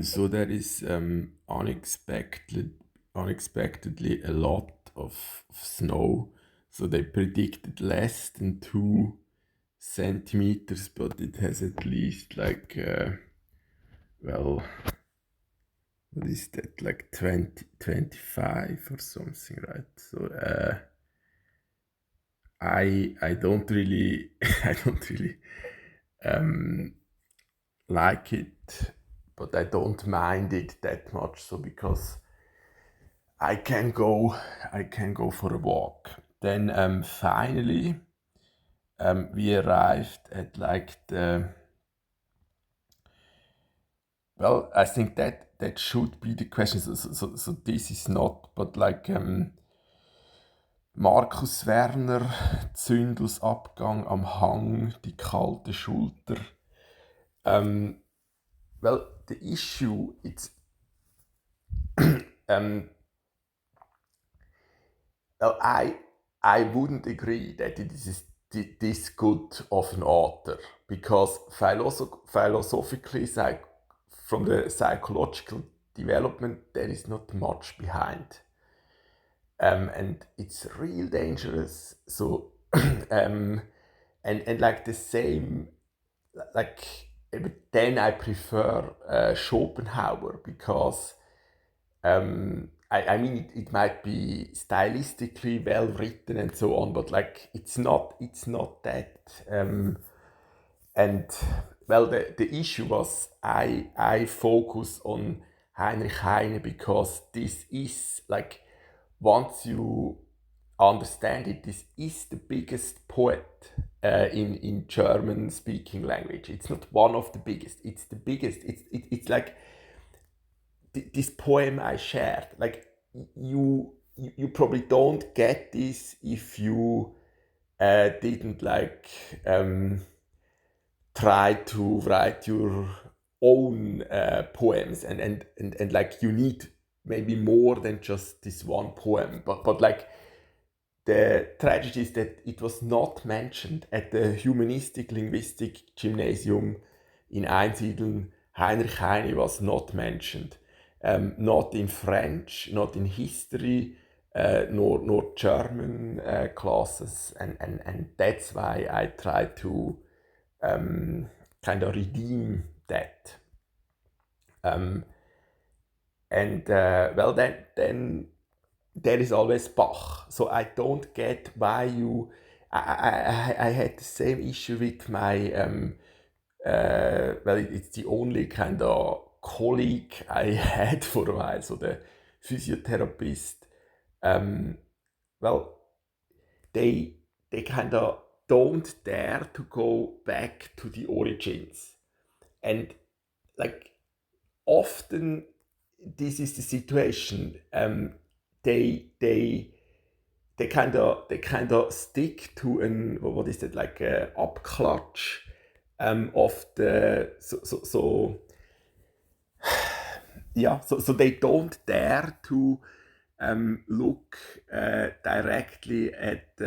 So there is unexpectedly a lot of snow. So they predicted less than 2 centimeters, but it has at least like well, what is that, like 20, 25 or something, right? So I don't really I don't really um, like it, but I don't mind it that much. So because I can go I can go for a walk. Then finally we arrived at like the well, I think that should be the question. So this is not, but like Markus Werner, Zündelsabgang am Hang, die kalte Schulter. Um, well, the issue it's um, well, I wouldn't agree that it is this good of an author because philosophically, from the psychological development, there is not much behind, and it's real dangerous. So, and like the same, like but then I prefer Schopenhauer because I mean it might be stylistically well written and so on, but like it's not that. And well, the issue was I focus on Heinrich Heine because this is like once you understand it, this is the biggest poet in German speaking language. It's not one of the biggest. It's the biggest. It's like this poem I shared. Like you probably don't get this if you didn't like try to write your own poems and like you need maybe more than just this one poem, but like the tragedy is that it was not mentioned at the Humanistic Linguistic Gymnasium in Einsiedeln. Heinrich Heine was not mentioned, not in French, not in history, nor German classes, and that's why I try to kind of redeem that. Um, and well, then there is always Bach. So I don't get why you. I had the same issue with my. Well, it's the only kind of colleague I had for a while. So the physiotherapist. Um, well, they they kind of don't dare to go back to the origins, and like often this is the situation. They they kind of stick to an what is it, like a upclutch of the so yeah, so they don't dare to look directly at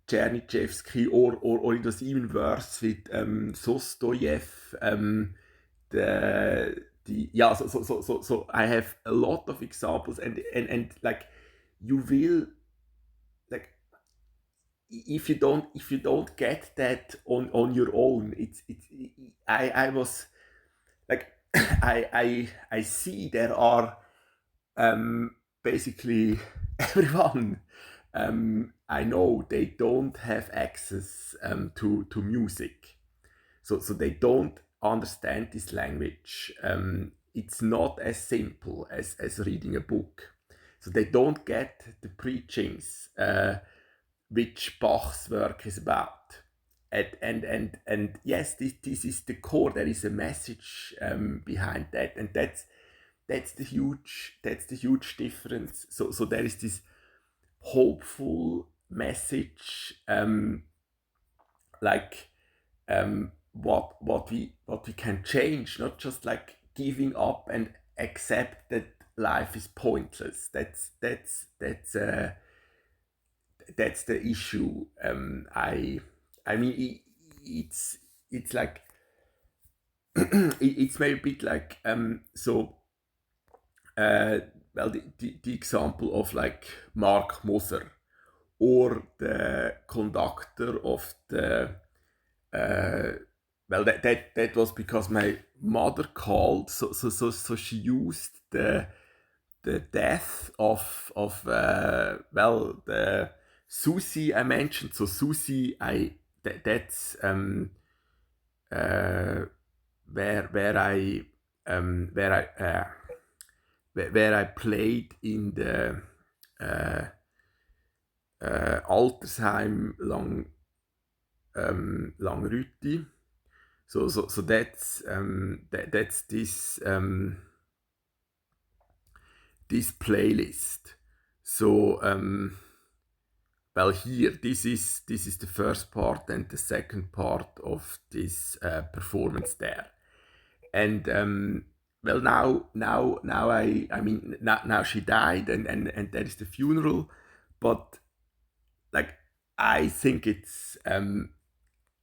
Chernyshevsky, or it was even worse with Sostoyev. Yeah, so I have a lot of examples, and like you will like if you don't get that on your own, it's I was like I see there are basically everyone I know they don't have access to music, so they don't understand this language. It's not as simple as reading a book, so they don't get the preachings which Bach's work is about. And yes, this is the core. There is a message behind that, and that's the huge difference. So there is this hopeful message, like what we can change, not just like giving up and accept that life is pointless. That's the issue. I mean it's like it's maybe a bit like well, the example of like Mark Moser, or the conductor of the well, that was because my mother called, so she used the death of well, the Susie I mentioned. So Susie, that's where I where I played in the Altersheim Langrütti. So that's that's this playlist. So well, here this is the first part and the second part of this performance there. And well, now I mean, now she died, and there is the funeral, but like, I think it's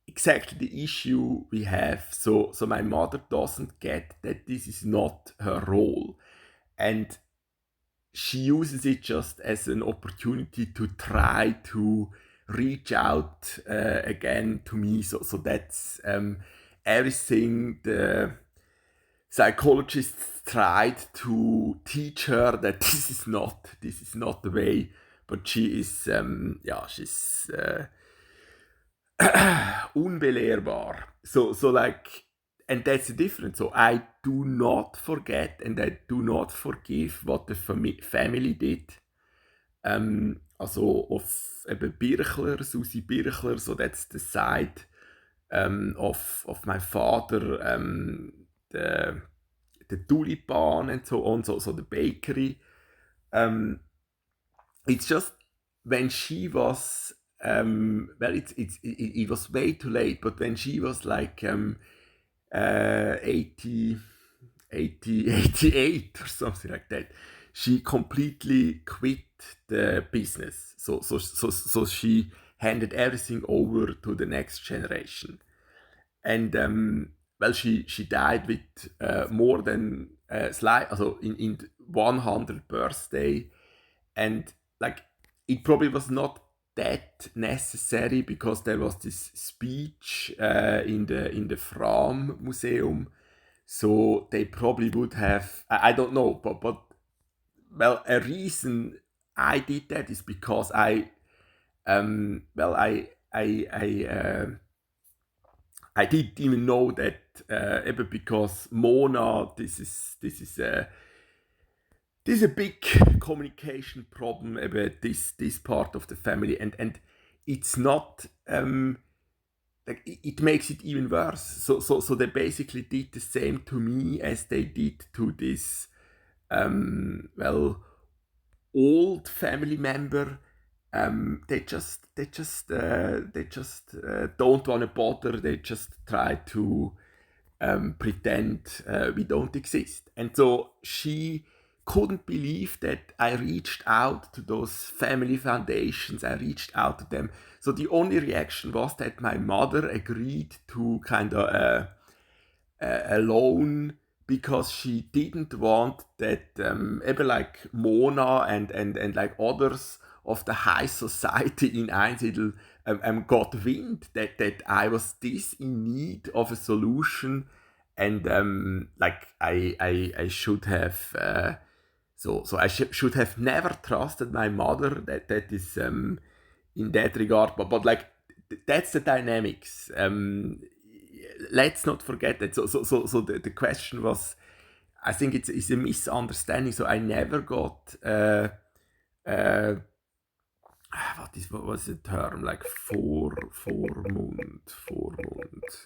exactly the issue we have. So my mother doesn't get that this is not her role, and she uses it just as an opportunity to try to reach out again to me. So that's everything the psychologists tried to teach her, that this is not the way, but she is she's unbelehrbar. So like, and that's the difference. So I do not forget and I do not forgive what the family did. Also of eben Birchler, Susi Birchler, so that's the side of my father, the Tulipan and so on, so the bakery. It's just when she was well, it was way too late, but when she was like 80, 88 or something like that, she completely quit the business. So she handed everything over to the next generation. And well, she died with more than also in 100 birthday, and like, it probably was not that necessary, because there was this speech in the Fram Museum, so they probably would have, I don't know, but well, a reason I did that is because well, I didn't even know that even because Mona, this is a big communication problem about this part of the family, and it's not like, it makes it even worse. So they basically did the same to me as they did to this well, old family member. They just don't want to bother. They just try to pretend we don't exist. And so she couldn't believe that I reached out to those family foundations. I reached out to them. So the only reaction was that my mother agreed to kind of a loan, because she didn't want that even like Mona and like others of the high society in Einsiedeln got wind that I was this in need of a solution, and like I should have so I should have never trusted my mother. That is in that regard, but like, that's the dynamics. Let's not forget that. So the question was, I think it's a misunderstanding. So I never got what was the term, like Vormund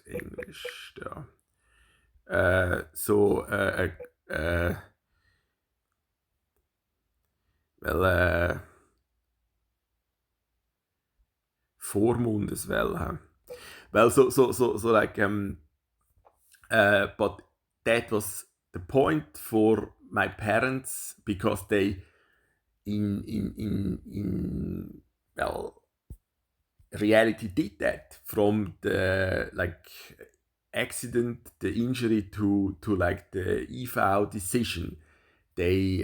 English. So well, Vormund as well, huh? Well, so like but that was the point for my parents, because they in well, reality did that from the like accident, the injury to like the EV decision, they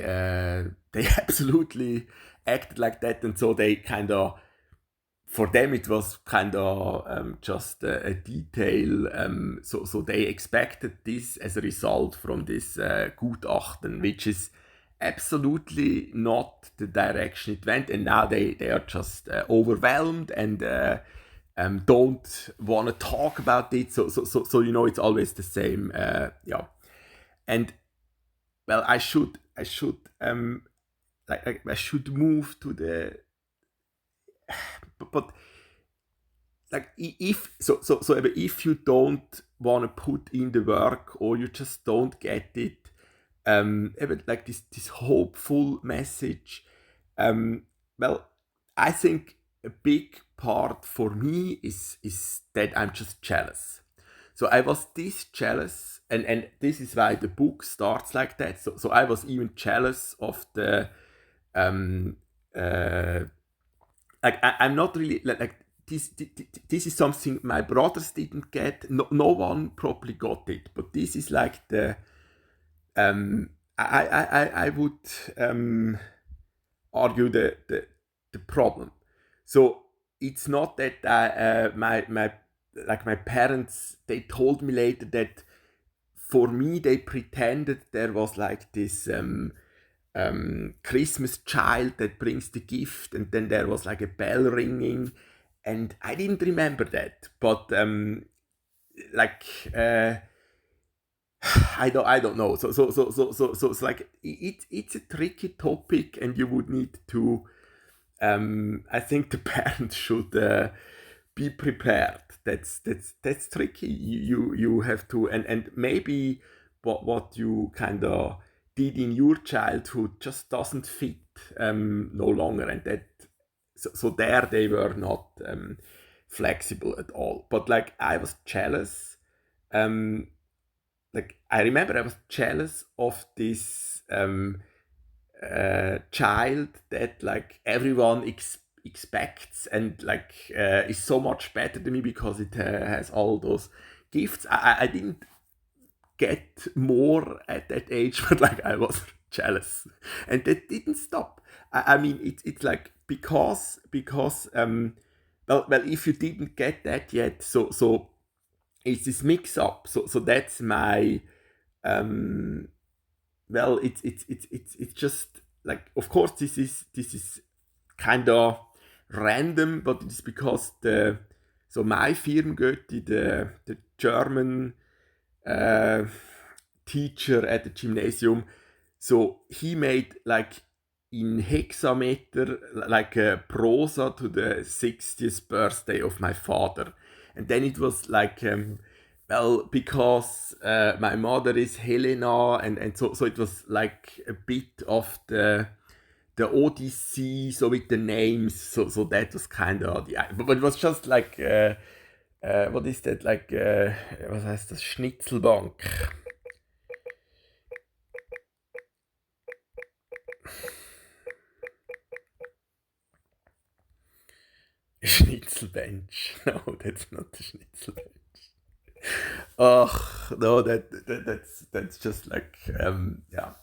absolutely acted like that, and so they kind of, for them it was kind of just a detail. So they expected this as a result from this Gutachten, which is absolutely not the direction it went, and now they are just overwhelmed and don't want to talk about it. So it's always the same. Yeah, and well, I should I should move to the, but like if you don't want to put in the work or you just don't get it, like this hopeful message, well, I think a big part for me is that I'm just jealous. So I was this jealous, and this is why the book starts like that. So I was even jealous of the I'm not really like this is something my brothers didn't get. No one properly got it, but this is like the I would argue the problem. So it's not that my parents, they told me later that for me they pretended there was like this Christmas child that brings the gift, and then there was like a bell ringing, and I didn't remember that, but like I don't know. So it's like it's a tricky topic, and you would need to. I think the parents should be prepared. That's tricky. You have to, and maybe what you kind of did in your childhood just doesn't fit no longer, and that so there they were not flexible at all. But like I was jealous. Like I remember I was jealous of this child that like everyone expects, and like is so much better than me because it has all those gifts. I didn't get more at that age, but like I was jealous, and that didn't stop. I mean, it's like because well, if you didn't get that yet, so it's this mix up. So that's my well, it's just like, of course this is kind of random, but it's because my firm Göethe, the German uh, teacher at the gymnasium, so he made like in hexameter like a prosa to the 60th birthday of my father, and then it was like well, because my mother is Helena, and so it was like a bit of the Odyssey, so with the names, so that was kind of the, but it was just like what is that, like was heißt das, Schnitzelbank. Schnitzelbench. No, that's not the Schnitzelbench. Oh no, that's just like yeah.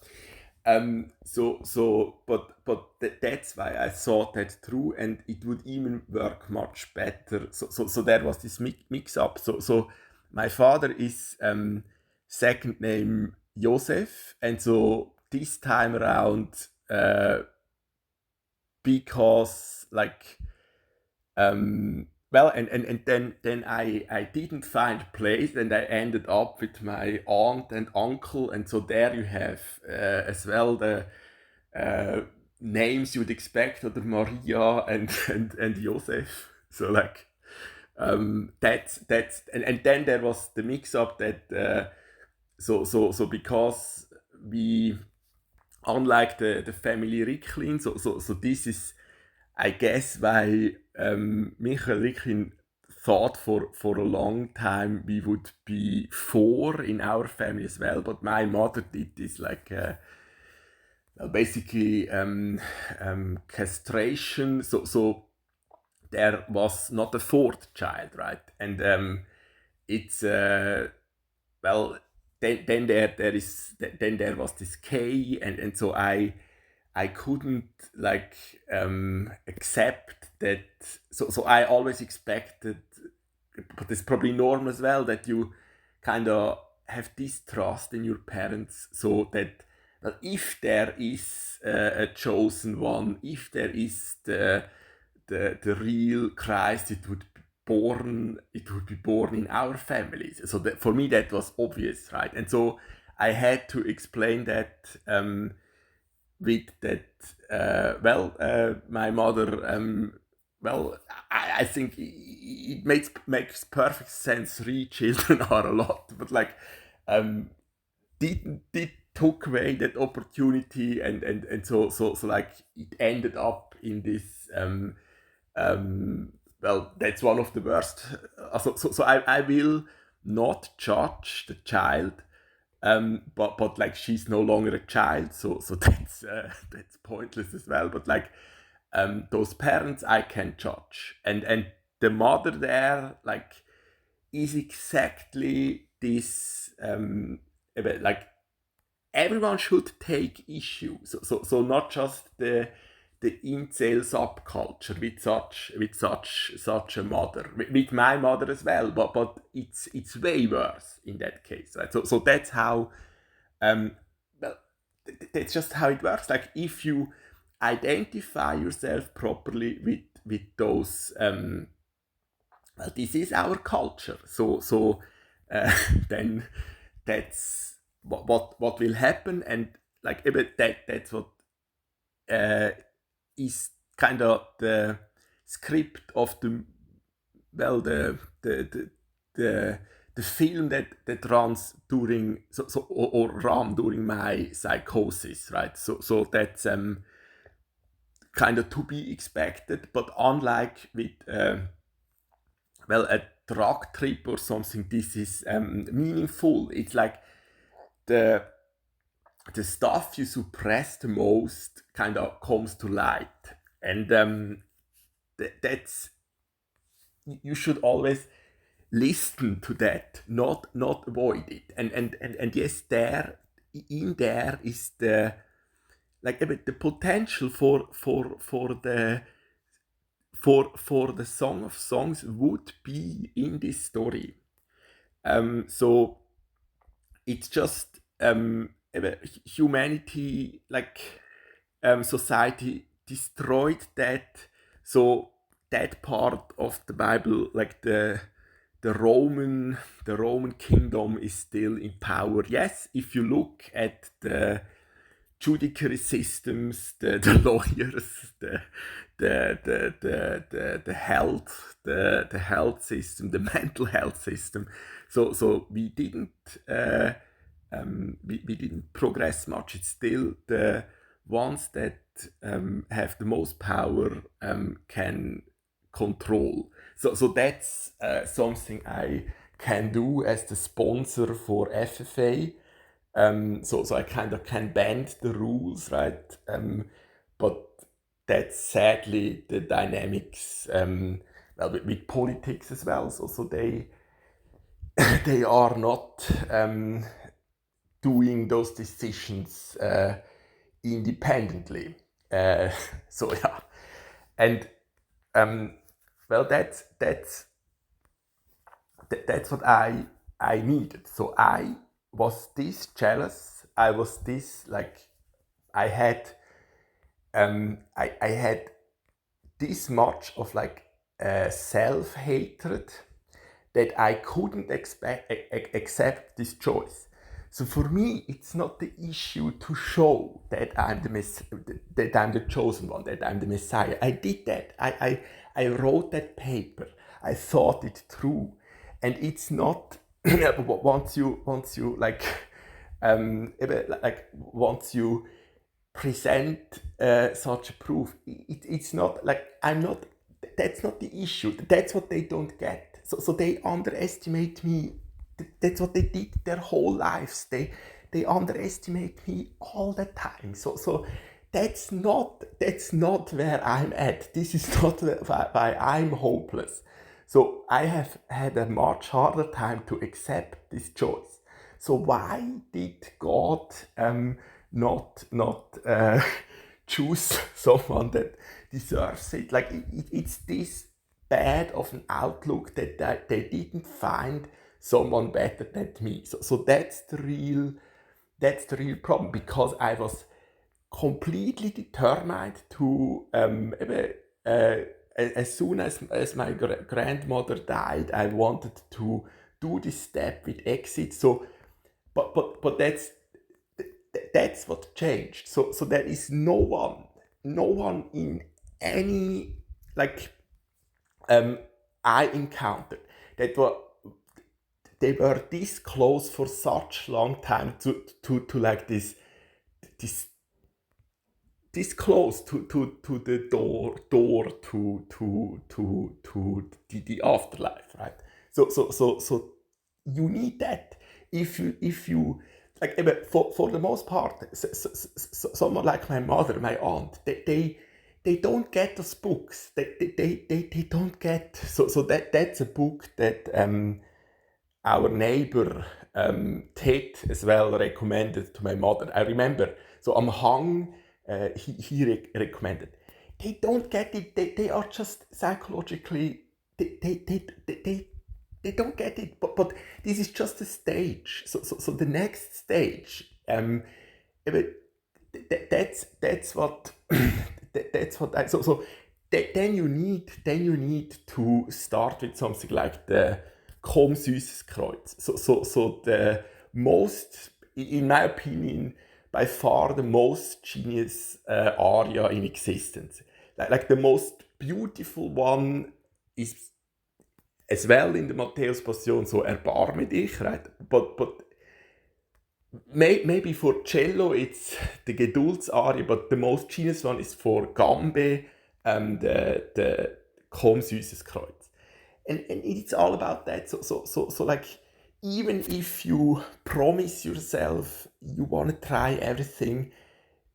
That's why I thought that through, and it would even work much better. So there was this mix up. So my father is second name Josef, and so this time around, because like well, and then I didn't find a place, and I ended up with my aunt and uncle, and so there you have as well the names you would expect, or the Maria and Josef. So like that's and then there was the mix up that so because we, unlike the family Ricklin, so this is, I guess, why Michael Ricklin thought for a long time we would be four in our family as well, but my mother did this like well, basically castration, so there was not a fourth child, right? And it's well, then there was this K, and so I couldn't like accept that. So I always expected, but it's probably normal as well, that you kind of have this trust in your parents, so that, well, if there is a chosen one, if there is the real Christ, it would be born in our families. So that, for me, that was obvious, right? And so I had to explain that with that. My mother. I think it makes perfect sense. 3 children are a lot, but like, did took away that opportunity, and so like it ended up in this. That's one of the worst. So I will not judge the child, but like, she's no longer a child, so that's pointless as well. But like, those parents I can judge, and the mother there, like, is exactly this. Like, everyone should take issue. So not just the incel subculture with such a mother, with my mother as well, but it's way worse in that case, right? So that's how, well, that's just how it works. Like, if you identify yourself properly with those, well, this is our culture. So then that's what will happen, and like, that's what is kind of the script of the, well, the film that runs during, or run during my psychosis, right? So that's kind of to be expected, but unlike with a drug trip or something, this is meaningful. It's like the stuff you suppress the most kind of comes to light, and that's, you should always listen to that, not avoid it. And yes, there is the, like, the potential for the Song of Songs would be in this story. So it's just, humanity, like, society destroyed that. So that part of the Bible, like the Roman kingdom, is still in power. Yes, if you look at the judiciary systems, the lawyers, the health system, the mental health system. So we didn't progress much. It's still the ones that have the most power can control. So that's something I can do as the sponsor for FFA. So I kind of can bend the rules, right? But that's sadly the dynamics, with politics as well. So they are not doing those decisions independently. So yeah, and that's what I needed. So I was this jealous. I was this, like, I had this much of, like, self-hatred that I couldn't accept this choice. So for me, it's not the issue to show that I'm the chosen one, that I'm the Messiah. I did that. I wrote that paper. I thought it through, and it's not once you like once you present such a proof, it's not like I'm not. That's not the issue. That's what they don't get. So they underestimate me. That's what they did their whole lives. They underestimate me all the time. So that's not where I'm at. This is not why I'm hopeless. So I have had a much harder time to accept this choice. so why did God not choose someone that deserves it? Like it's this bad of an outlook that they didn't find someone better than me. So that's the real problem, because I was completely determined to as soon as my grandmother died, I wanted to do this step with exit. So but that's what changed. So there is no one in any I encountered that they were this close for such long time to like this close to the door to the afterlife, right? So you need that if you like, for the most part, someone like my mother, my aunt, they don't get those books. They don't get so that's a book that our neighbor Ted as well recommended to my mother. I remember. So am Hang, he recommended. They don't get it. They are just psychologically. They don't get it. But this is just a stage. So the next stage. That's what that's what I so then you need to start with something like the kaum süßes Kreuz. So the most, in my opinion, by far the most genius aria in existence. Like the most beautiful one is as well in the Matthäus Passion, so Erbarme dich, right? But maybe for cello it's the Geduldsarie, but the most genius one is for Gambe, the kaum süßes Kreuz. And it's all about that. So like, even if you promise yourself you want to try everything,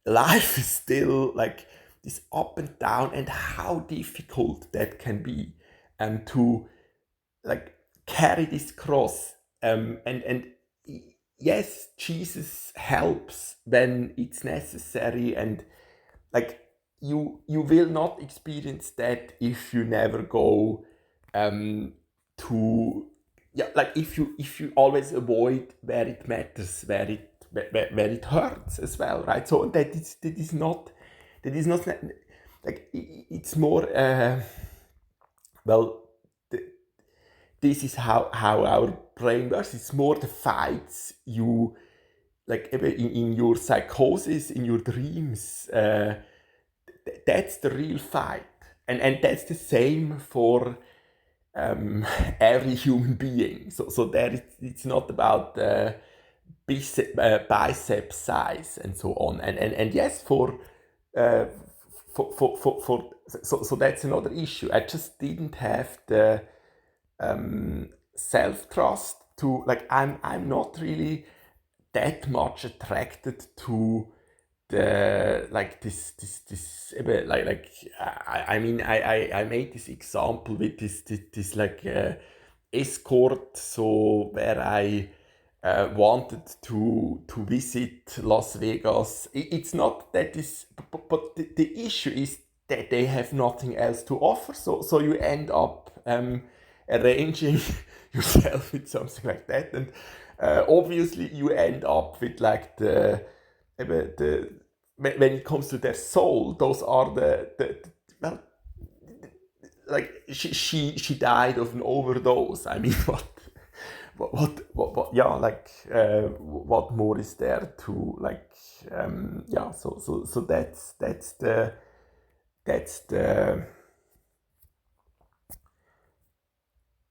life is still like this up and down, and how difficult that can be, and to like carry this cross. And yes, Jesus helps when it's necessary, and like you will not experience that if you never go to like if you always avoid where it matters, where it hurts as well, right? So that is not like it's more well this is how our brain works. It's more the fights you like in your psychosis, in your dreams. That's the real fight, and that's the same for every human being. So there it's not about bicep size and so on. And yes, for so that's another issue. I just didn't have the self-trust to like I'm not really that much attracted to the like this like I mean I made this example with this like escort, so where I wanted to visit Las Vegas. It's not that this, but the issue is that they have nothing else to offer, so you end up arranging yourself with something like that, and obviously you end up with like when it comes to their soul, those are the well, like she died of an overdose. I mean, what yeah, like what more is there to like yeah, so that's the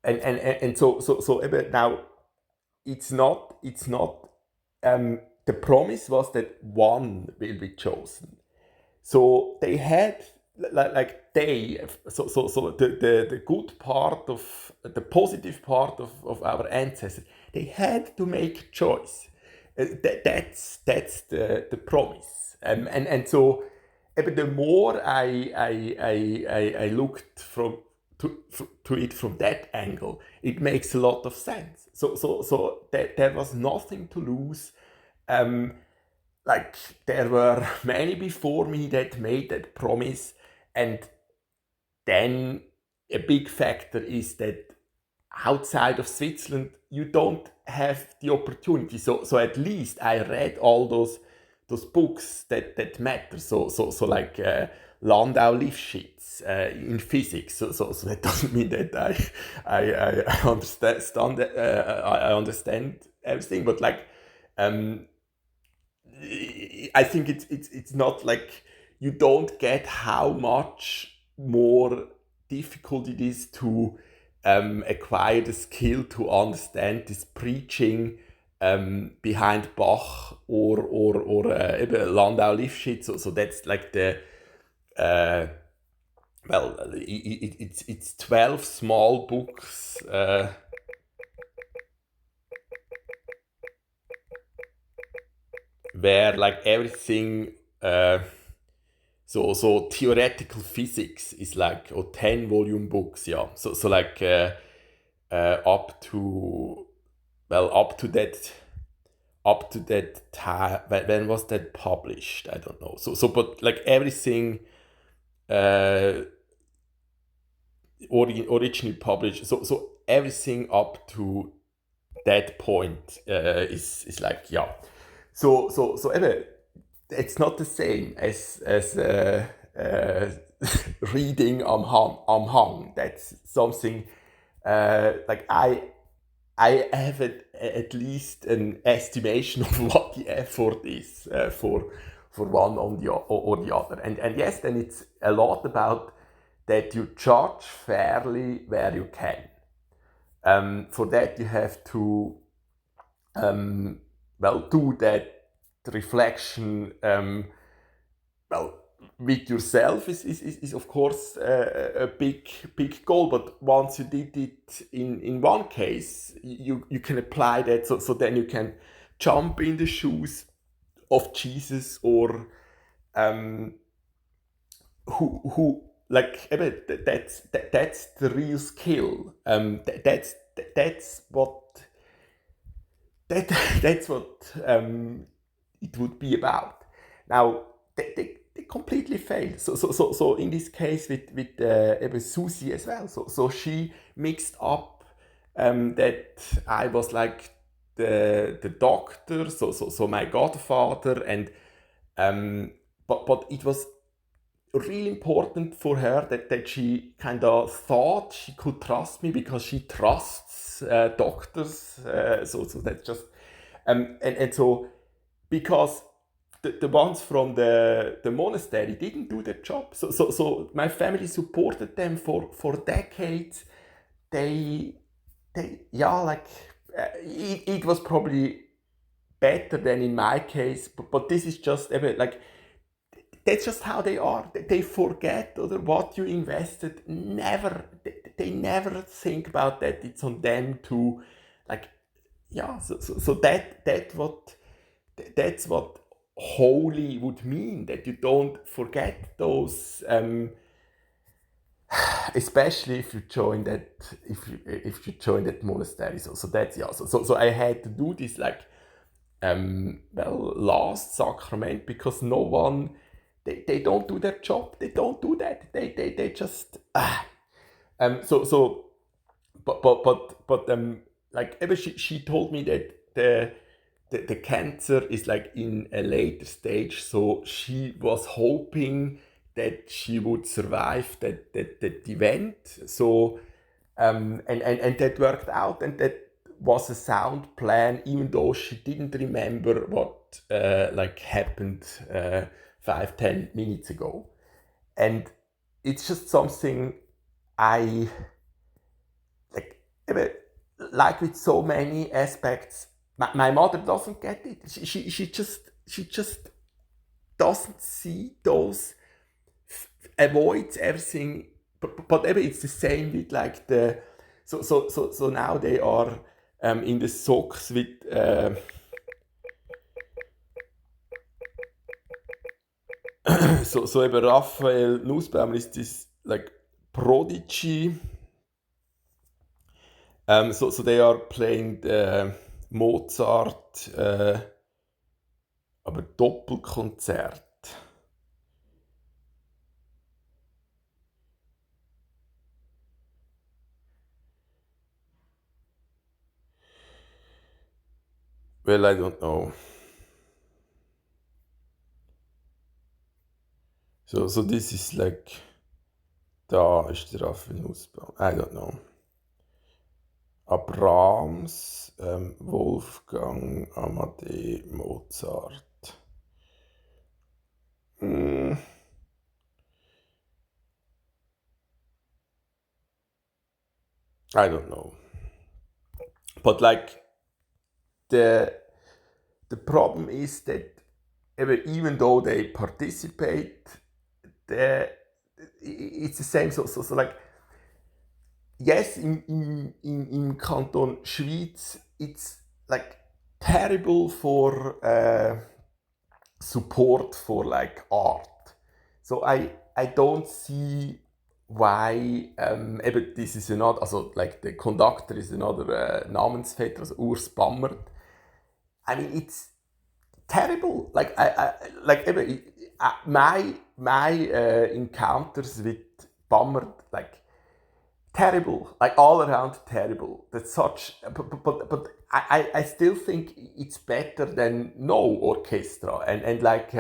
and so now it's not the promise was that one will be chosen. So they had the good part of the positive part of our ancestors. They had to make a choice. That's the promise. And so the more I looked to it from that angle, it makes a lot of sense. So there was nothing to lose. Like there were many before me that made that promise, and then a big factor is that outside of Switzerland you don't have the opportunity. So at least I read all those books that matter. So like Landau Lifshitz in physics. So that doesn't mean that I understand everything, but like I think it's not like you don't get how much more difficult it is to acquire the skill to understand this preaching behind Bach or eben Landau Lifshitz. So that's like the well, it's 12 small books. Where like everything so theoretical physics is like 10 volume books, yeah, so like up to that time. When was that published? I don't know. So but like everything originally published, so everything up to that point is like, yeah. So eben, it's not the same as reading am Hang. That's something like I have at least an estimation of what the effort is for one or the other. And yes, then it's a lot about that you judge fairly where you can. For that you have to do that reflection with yourself is of course a big goal, but once you did it in one case, you can apply that, so then you can jump in the shoes of Jesus, or who like that's the real skill. That's what it would be about. Now they completely failed. So in this case with Susie as well. So she mixed up that I was like the doctor, so my godfather, and but it was really important for her that she kind of thought she could trust me, because she trusts doctors. So that's just and so, because the ones from the monastery didn't do their job. So my family supported them for decades. They yeah, like it was probably better than in my case, but this is just a bit like, that's just how they are. They forget what you invested. They never think about that. It's on them to, like, yeah. So that's what holy would mean. That you don't forget those. Especially if you join if you join that monastery. So that's, yeah. So I had to do this like last sacrament, because no one. They don't do their job. They don't do that. They just so but like ever she told me that the cancer is like in a later stage, so she was hoping that she would survive that event. So and that worked out, and that was a sound plan, even though she didn't remember what like happened 5-10 minutes ago. And it's just something I like with so many aspects. My mother doesn't get it. She just doesn't see those, avoids everything. But it's the same with like the so now they are in the socks with so eben Raphael Nussbaum ist this like Prodigy. So they are playing Mozart, aber Doppelkonzert. Well, I don't know. So this is like, da ist der Raffinussbaum. I don't know. Brahms, Wolfgang, Amadee, Mozart. I don't know. But like the problem is that even though they participate, it's the same. So like, yes, in Kanton Schweiz, it's like terrible for support for like art. So I don't see why, this is another, also like the conductor is another Namensvetter, also Urs Bammert. I mean, it's terrible. Like my encounters with Bammert, like terrible, like all around terrible. That's such, but I still think it's better than no orchestra, and like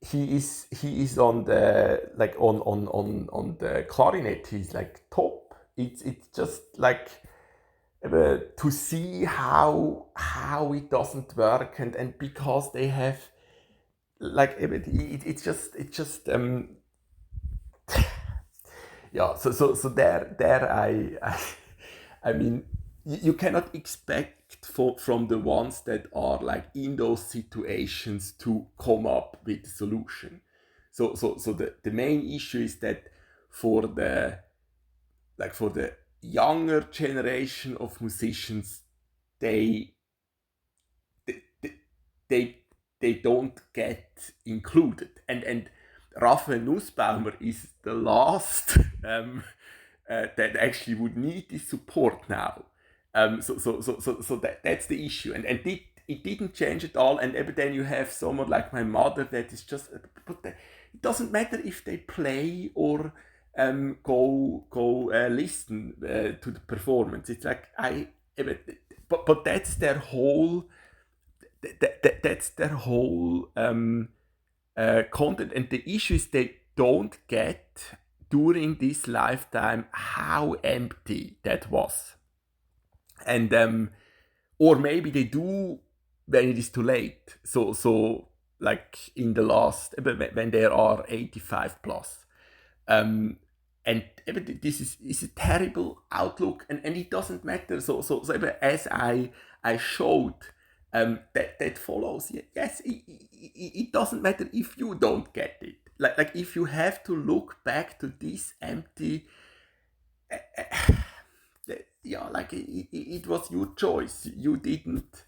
he is on the like on the clarinet. He's like top. It's just like to see how it doesn't work, and because they have like it's just yeah. So there I mean, you cannot expect from the ones that are like in those situations to come up with a solution. So the main issue is that for the younger generation of musicians, they they don't get included, and Raphael Nussbaumer is the last that actually would need this support now. So that's the issue, and it didn't change at all. And then you have someone like my mother that is just, but it doesn't matter if they play or go listen to the performance. It's like but that's their whole that's their whole content, and the issue is they don't get during this lifetime how empty that was, and or maybe they do when it is too late. So like in the last, when there are 85 plus, and this is a terrible outlook, and it doesn't matter. So as I showed, that follows. Yes, it doesn't matter if you don't get it. Like if you have to look back to this empty, yeah, like it was your choice. You didn't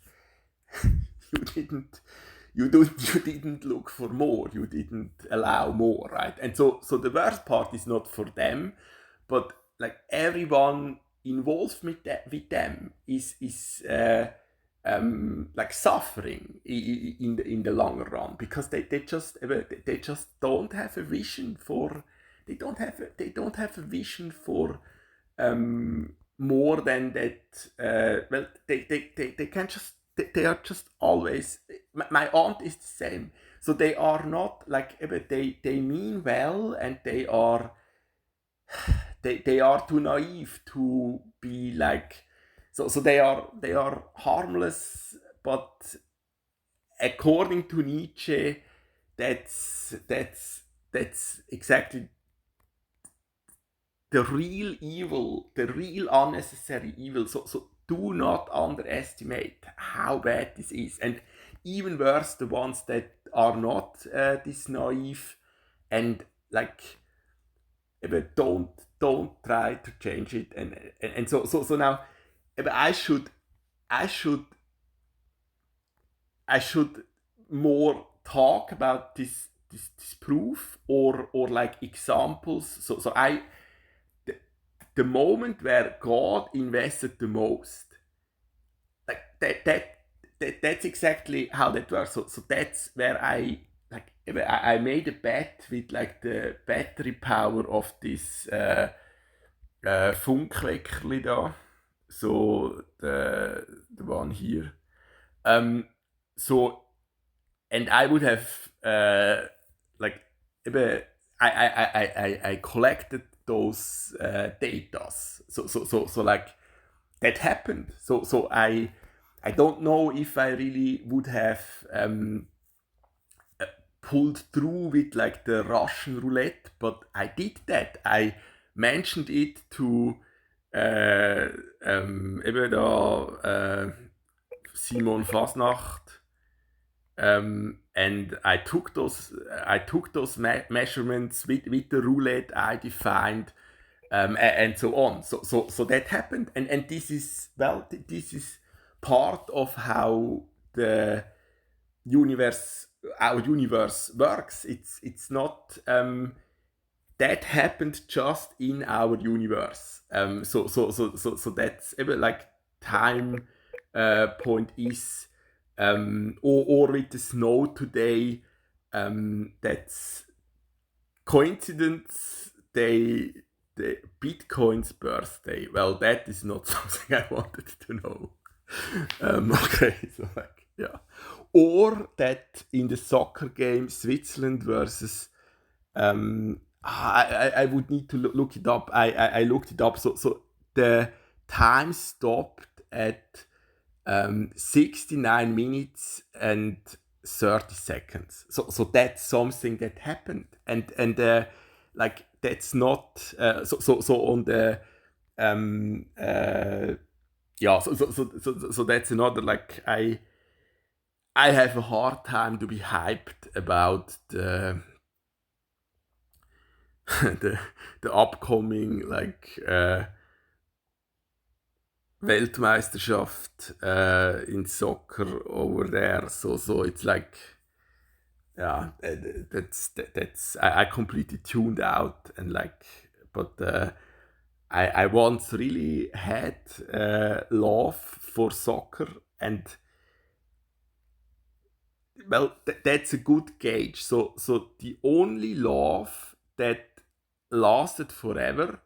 you didn't look for more. You didn't allow more, right? And so the worst part is not for them, but like everyone involved with them is like suffering in the longer run, because they just don't have a vision for, they don't have a vision for more than that. Well, they can just, they are just always, my aunt is the same. So they are not like, they mean well, and they are too naive to be like, so they are harmless, but according to Nietzsche, that's exactly the real evil, the real unnecessary evil. So do not underestimate how bad this is, and even worse, the ones that are not this naive, and like don't try to change it, and so now I should more talk about this proof, or like examples. So the moment where God invested the most, like that's exactly how that works. So that's where I made a bet with like the battery power of this Funkweckerli da. So the one here. So and I would have like I collected those data. So like that happened. So I don't know if I really would have pulled through with like the Russian roulette, but I did that. I mentioned it to eben da Simon Fasnacht, and I took those measurements with the roulette I defined, and so on. So that happened, and this is part of how the our universe works. It's not that happened just in our universe. So that's even like time point is or with the snow today. That's coincidence. The Bitcoin's birthday. Well, that is not something I wanted to know. Okay, so like yeah, or that in the soccer game Switzerland versus I would need to look it up. I looked it up. So the time stopped at 69 minutes and 30 seconds. So that's something that happened, and like that's not so on the yeah. So that's another like I have a hard time to be hyped about the the upcoming like Weltmeisterschaft in soccer over there. So it's like yeah, that's I completely tuned out and like, but I once really had love for soccer, and well that's a good gauge. So the only love that lasted forever,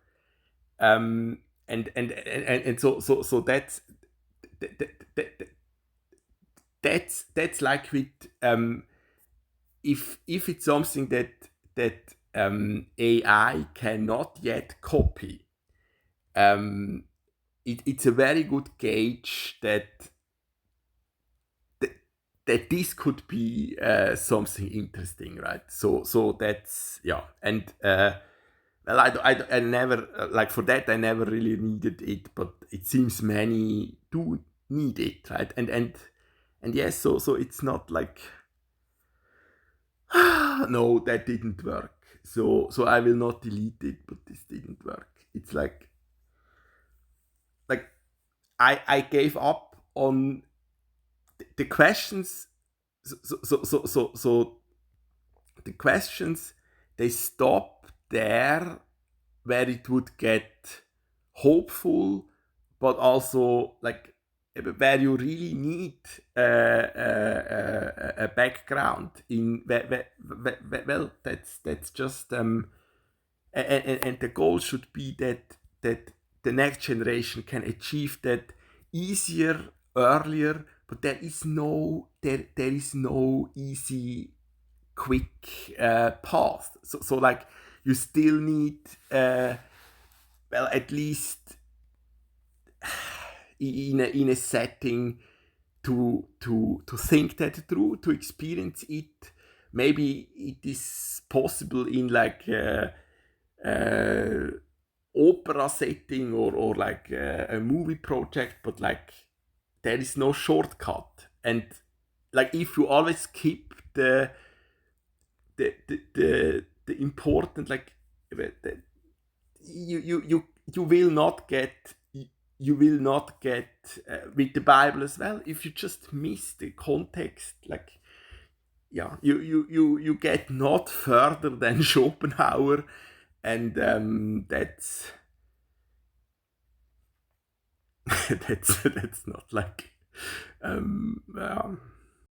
and so that's like with if it's something that AI cannot yet copy, it's a very good gauge that this could be something interesting, right? So that's yeah, and well, I never like for that I never really needed it, but it seems many do need it, right? And yes, so it's not like no, that didn't work. So I will not delete it, but this didn't work. It's like I gave up on the questions. So the questions, they stop there where it would get hopeful, but also like where you really need a background in well that's just and the goal should be that the next generation can achieve that easier, earlier, but there is no easy quick path. So like you still need well at least in a setting to think that through, to experience it. Maybe it is possible in like opera setting or like a movie project, but like there is no shortcut. And like if you always skip the important, like you will not get with the Bible as well, if you just miss the context, like yeah, you get not further than Schopenhauer, and that's that's not like, yeah.